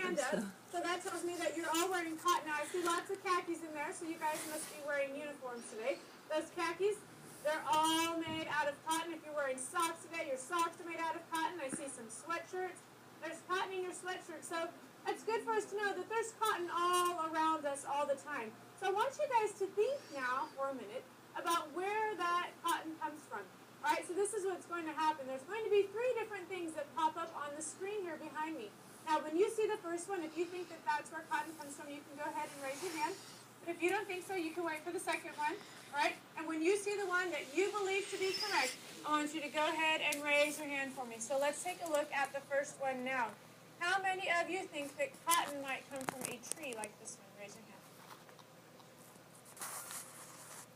hand does. So that tells me that you're all wearing cotton. Now I see lots of khakis in there, so you guys must be wearing uniforms today. Those khakis, they're all made out of cotton. If you're wearing socks today, your socks are made out of cotton. I see some sweatshirts. There's cotton in your sweatshirt. So it's good for us to know that there's cotton all around us all the time. So I want you guys to think now for a minute about where that cotton comes from. All right, so this is what's going to happen. There's going to be 3 different things that pop up on the screen here behind me. Now, when you see the first one, if you think that that's where cotton comes from, you can go ahead and raise your hand. But if you don't think so, you can wait for the second one. All right, and when you see the one that you believe to be correct, I want you to go ahead and raise your hand for me. So let's take a look at the first one now. How many of you think that cotton might come from a tree like this one? Raise your hand.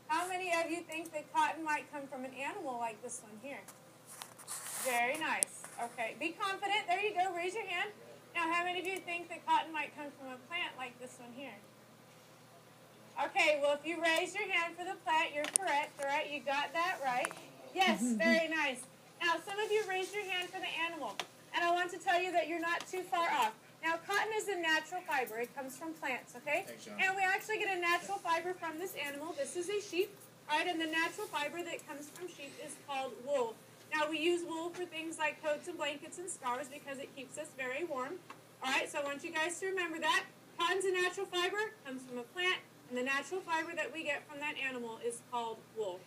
How many of you think that cotton might come from an animal like this one here? Very nice. Okay, be confident. There you go. Raise your hand. Now, how many of you think that cotton might come from a plant like this one here? Okay, well, if you raise your hand for the plant, you're correct. All right, you got that right. Yes, very nice. Now, some of you raised your hand for the animal. And I want to tell you that you're not too far off. Now, cotton is a natural fiber. It comes from plants, okay? Thanks, John. And we actually get a natural fiber from this animal. This is a sheep, right? And the natural fiber that comes from sheep is called wool. Now, we use wool for things like coats and blankets and scarves because it keeps us very warm. All right, so I want you guys to remember that. Cotton's a natural fiber, comes from a plant, and the natural fiber that we get from that animal is called wool.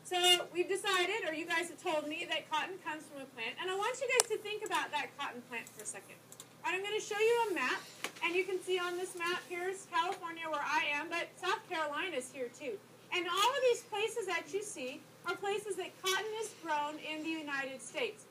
So we've decided, or you guys have told me, that cotton comes from a plant. And I want you guys to think about that cotton plant for a second. All right, I'm going to show you a map. And you can see on this map, here's California where I am, but South Carolina's here too. And all of these places that you see are places that cotton is grown in the United States.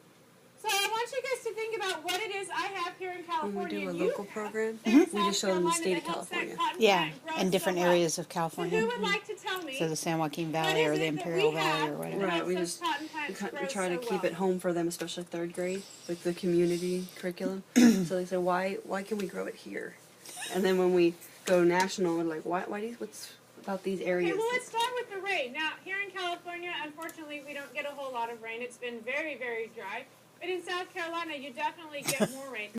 So I want you guys to think about what it is I have here in California. When we do a local program, in we South just show them the Carolina state of that helps that California. cotton Yeah, plant grow and different so well. areas of So California. who would like to tell me? So the San Joaquin what Valley is or it the that Imperial we Valley have or whatever. that Right, helps we those just cotton plants we grow try to so keep well? it home for them, especially 3rd grade, like the community curriculum. So they say, why can we grow it here? And then when we go national, we're like, why what's about these areas? Okay, well, let's start with the rain. Now, here in California, unfortunately, we don't get a whole lot of rain. It's been very, very dry. But in South Carolina, you definitely get more rain.